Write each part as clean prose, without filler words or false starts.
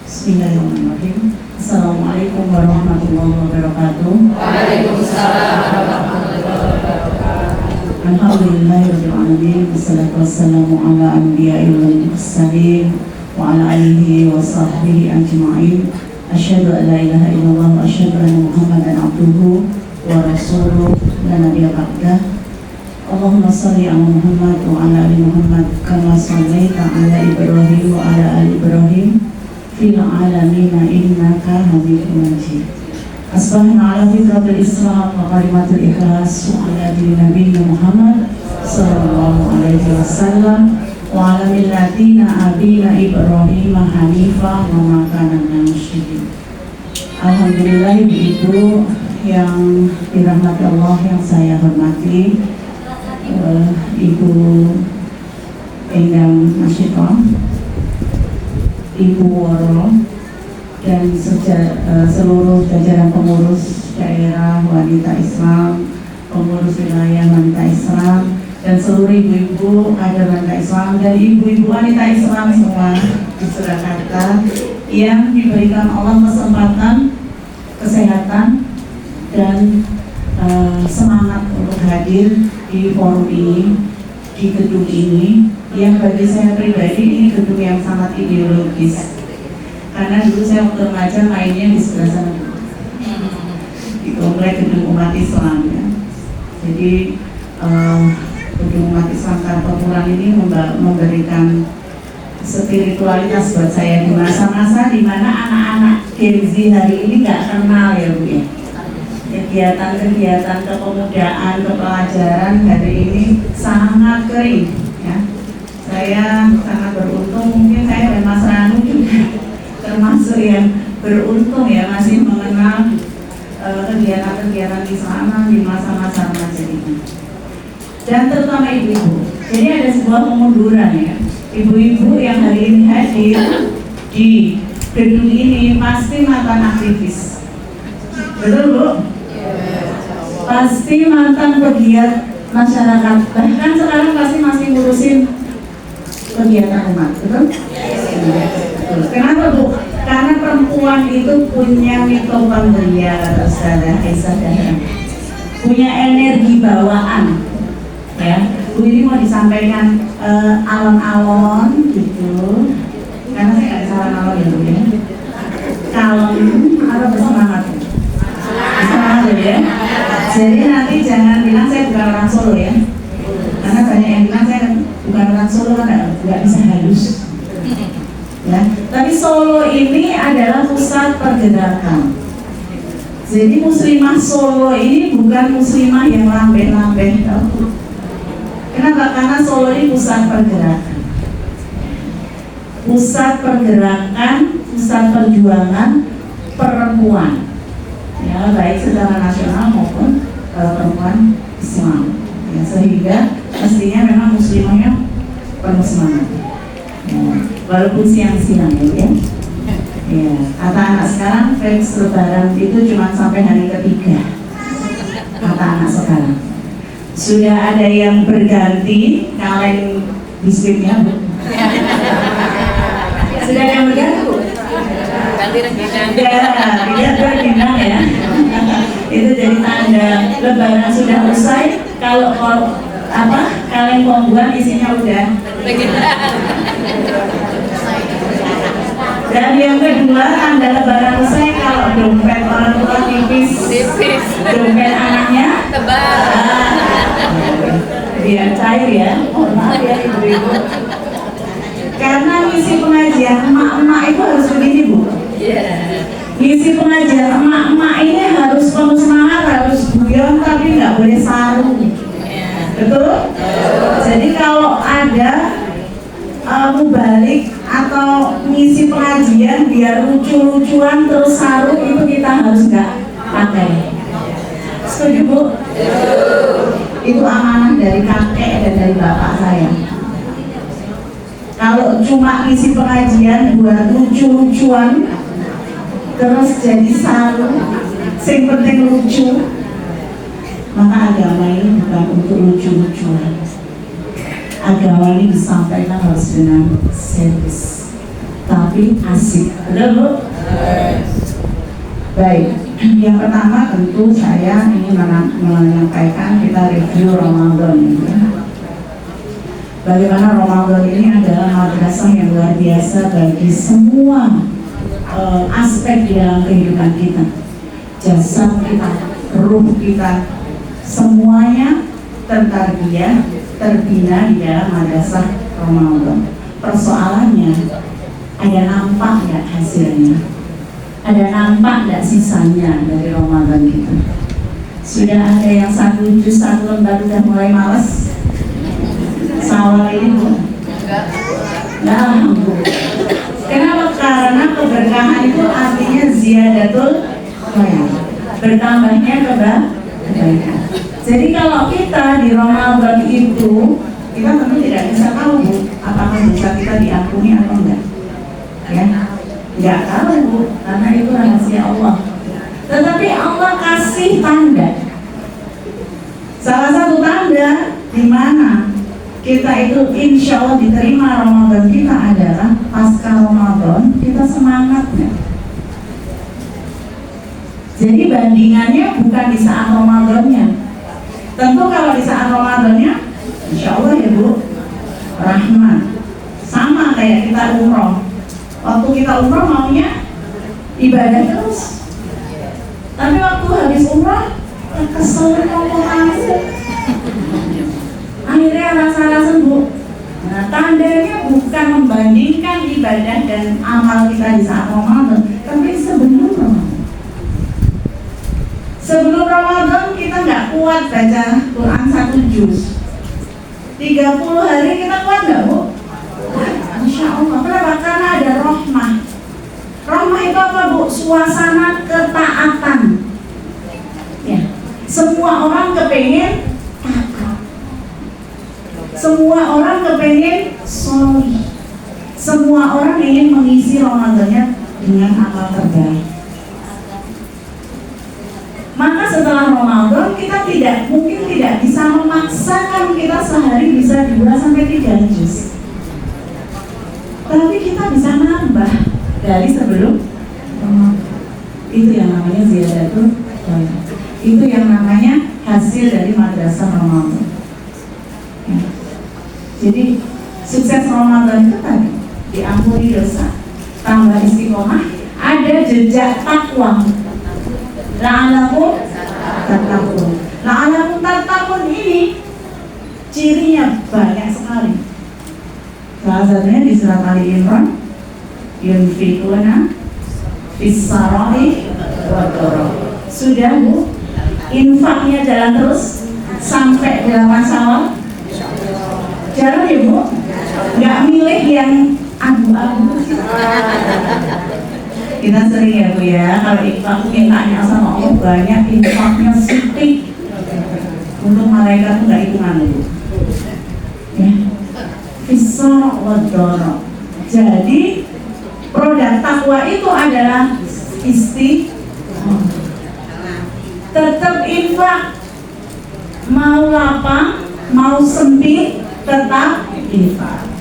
Bismillahirrahmanirrahim. Assalamualaikum warahmatullahi wabarakatuh. Waalaikumsalam warahmatullahi wabarakatuh. Alhamdulillahirabbil alamin. Wassalatu wassalamu ala anbiya'i wal mursalin wa ala alihi wa sahbihi ajma'in. Asyhadu an la ilaha illallah wa asyhadu anna Muhammadan abduhu wa rasuluh la nabiyya ba'dah. Allahumma shalli ala Muhammad wa ala ali Muhammad kama shallaita ala Ibrahim wa ala ali Ibrahim fil alamin innaka Hamidum Majid. Asbahna ala fitratil Islam wa kalimatul ikhlas wa ala dini Nabi Muhammad sallallahu alaihi wasallam wa ala millatina abina Ibrahim hanifa wa ma kana minal musyrikin. Alhamdulillah, ibu yang dirahmati Allah yang saya hormati, Ibu Endang Masyito, Ibu Woro, dan seluruh jajaran pengurus daerah wanita Islam, pengurus wilayah wanita Islam, dan seluruh ibu-ibu kader wanita Islam dan ibu-ibu wanita Islam semua di Surakarta yang diberikan Allah kesempatan, kesehatan, dan semangat untuk hadir di forum ini, di gedung ini, yang bagi saya pribadi ini gedung yang sangat ideologis. Karena dulu saya waktu remaja mainnya di sebelah sana, di komplek gedung umat Islam ya. Jadi gedung umat Islam Kartopuran ini memberikan spiritualitas buat saya di masa-masa dimana anak-anak Gen Z hari ini nggak kenal ya Bu ya. Kegiatan-kegiatan kepemudaan, kepelajaran hari ini sangat kering ya. Saya sangat beruntung, mungkin saya dan Mas Ranu juga termasuk yang beruntung ya masih mengenal kegiatan-kegiatan di sana di masa-masa remaja ini. Dan terutama ibu-ibu. Jadi ada sebuah kemunduran ya. Ibu-ibu yang hari ini hadir di gedung ini pasti mantan aktivis. Betul Bu? Pasti mantan pegiat masyarakat, bahkan sekarang pasti masih ngurusin kegiatan umat, betul? Betul. Kenapa Bu? Karena perempuan itu punya mitokondria, kata Ustazah Aisyah Dahlan, punya energi bawaan ya. Bu ini mau disampaikan alon-alon gitu, karena saya nggak bisa alon-alon ya Bu ya. Kalem atau bersemangat? Semangat ya. Jadi nanti jangan bilang saya bukan orang Solo ya, karena banyak yang bilang saya bukan orang Solo kan nggak bisa halus ya. Tapi Solo ini adalah pusat pergerakan. Jadi muslimah Solo ini bukan muslimah yang lambe-lambe. Kenapa? Karena Solo ini pusat pergerakan, pusat pergerakan, pusat perjuangan perempuan ya, baik secara nasional maupun perempuan Islam ya, sehingga mestinya memang muslimahnya penuh semangat ya, walaupun siang-siang ya. Ya, kata anak sekarang fans lebaran itu cuma sampai hari ketiga, kata anak sekarang. Sudah ada yang berganti kaleng biskuitnya Bu. Sudah ada yang berganti Bu? Ganti rengginang. Ya, rengginang ya. Itu jadi tanda lebaran sudah usai. Kalau kaleng pongguan isinya udah Rengginang. Dan yang kedua, tanda lebaran usai kalau dompet orang tua tipis, dompet anaknya Tebal. Biar cair ya. Maaf ya ibu-ibu. Karena misi pengajian emak-emak itu harus begini Bu. Misi pengajian emak-emak ini harus penuh semangat, harus guyon tapi nggak boleh sarung. Betul? Jadi kalau ada mubalik atau misi pengajian biar lucu-lucuan terus sarung itu kita harus nggak pakai. Setuju Bu? Itu amanah dari kakek dan dari bapak saya. Kalau cuma isi pengajian buat lucu-lucuan terus jadi sarung, yang penting lucu, maka agama ini bukan untuk lucu-lucuan. Agama ini disampaikan harus dengan serius. tapi asik. Betul Bu? Baik, yang pertama tentu saya ingin menyampaikan kita review Ramadan ini. Bagaimana Ramadan ini adalah madrasah yang luar biasa bagi semua aspek di dalam kehidupan kita. Jasad kita, ruh kita, semuanya tertarbiyah, terbina di dalam madrasah Ramadan. Persoalannya, ada nampak nggak hasilnya? Ada nampak nggak sisanya dari Ramadan kita? Sudah ada yang satu juz satu lembar udah mulai males? Sawal ini Bu? Nggak, Bu. Kenapa? Karena keberkahan itu artinya ziyadatul khair, bertambahnya kebaikan. Jadi kalau kita di Ramadan itu, kita tentu tidak bisa tahu Bu, apakah dosa kita diampuni atau enggak. Ya, nggak tahu Bu, karena itu rahasia Allah. Tetapi Allah kasih tanda. Salah satu tanda di mana kita itu insya Allah diterima Ramadan kita adalah pasca Ramadan kita semangat ya. Jadi bandingannya bukan di saat Ramadannya. Tentu kalau di saat Ramadannya insya Allah ya Bu, rahmat. Sama kayak kita umroh. Waktu kita umroh maunya ibadah terus. Tapi waktu habis umroh kesel ngomong akhirnya rasa-rasa Bu. Nah, tandanya bukan membandingkan ibadah dan amal kita di saat Ramadan, tapi sebelum Ramadan. Sebelum Ramadan kita nggak kuat baca Quran 1 juz. 30 hari kita kuat nggak Bu? Insya Allah. Kenapa? Karena ada rahmah. Rahmah itu apa Bu? Suasana ketaatan. Ya. Semua orang kepengen taat. Semua orang kepengen sholih. Semua orang ingin mengisi Ramadannya dengan amal terbaik. Maka setelah Ramadan kita mungkin tidak bisa memaksakan kita sehari bisa 2-3 juz. Tapi kita bisa nambah dari sebelum Ramadan. Itu yang namanya ziyadatul khair. Itu yang namanya hasil dari madrasah Ramadan. Ya. Jadi sukses Ramadan itu tadi diampuni dosa, tambah istiqomah, ada jejak takwa. La'alakum tattaqun. La'alakum tattaqun ini cirinya banyak sekali. Salah satunya di surat Ali Imran, yunfiquna fis-sarai wad-dharra. Sudah Bu, infaknya jalan terus sampai 8 Syawal. Jalan ya Bu, nggak milih yang abu-abu. Kita sering ya Bu ya, kalau infak mintanya sama Allah banyak, infaknya sedikit. Untuk mereka tuh nggak hitungan Bu. Ya, fis-sarai wad-dharra. Jadi produk takwa itu adalah istiqomah. Tetap infak, mau lapang, mau sempit, tetap infak.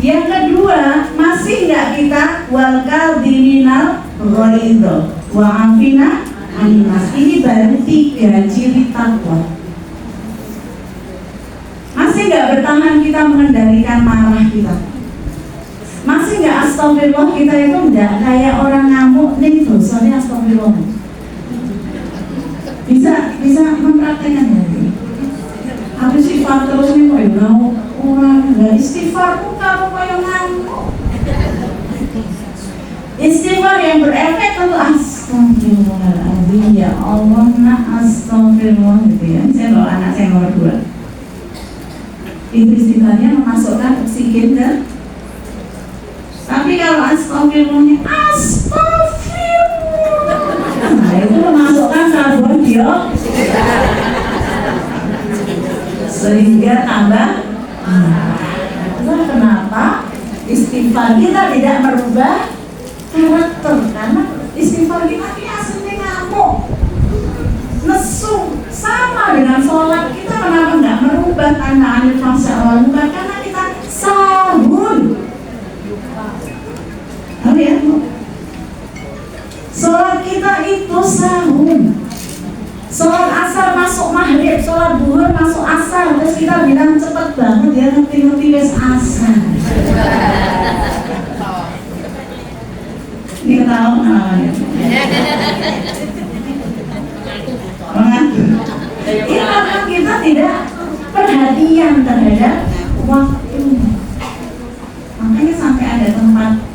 Yang kedua, masih nggak kita wal kadhiminal ghaidha wa afina 'anil nas. Ini baru 3 ciri takwa. Masih nggak bertahan kita mengendalikan marah kita. Masih nggak astagfirullah kita itu nggak kayak orang ngamuk nih dosanya astagfirullah. Bisa mempraktekkan ya. Habis istighfar terus nih kok ya orang nggak istighfar pun kalau kayak ngamuk. Istighfar yang berefek tentu astagfirullahaladzim, ya Allah nak astagfirullah gitu ya. Saya bawa anak saya nomor 2. Itu istighfarnya memasukkan oksigen ke. Tapi kalau astagfirullahnya astagfirullah, nah itu memasukkan karbon dioksida sehingga tambah. Itulah kenapa istighfar kita tidak merubah karakter, karena istighfar kita aslinya ngamuk, nesu, sama dengan sholat kita. Kenapa nggak merubah karena anil fahsya wal munkar? Karena kita sahun. Sholat kita itu sahur, sholat asar masuk maghrib, sholat duhur masuk asar, terus kita bilang cepet banget ya ngerti-ngerti wes asar. Ini ketawa namanya. Ini karena kita tidak perhatian terhadap waktu. Makanya sampai ada tempat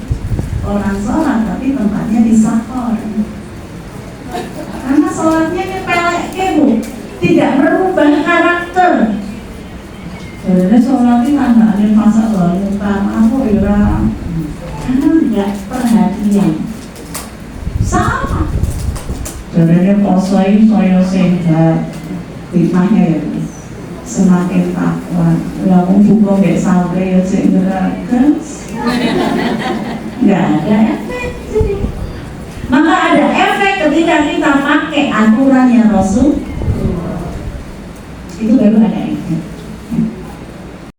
orang sholat tapi tempatnya di sahur. Karena sholatnya nyepelek bu, tidak merubah karakter. Jadi sholat itu nggak ada masalah, tentang aku ira, karena nggak perhatian. Sama. Jadi poso itu saya sehat, timahnya ya, semakin takwa. Lalu buka nggak sampai ya segeragas, nggak ada efek. Maka ada efek ketika kita pakai aturannya Rasul, itu baru ada efek.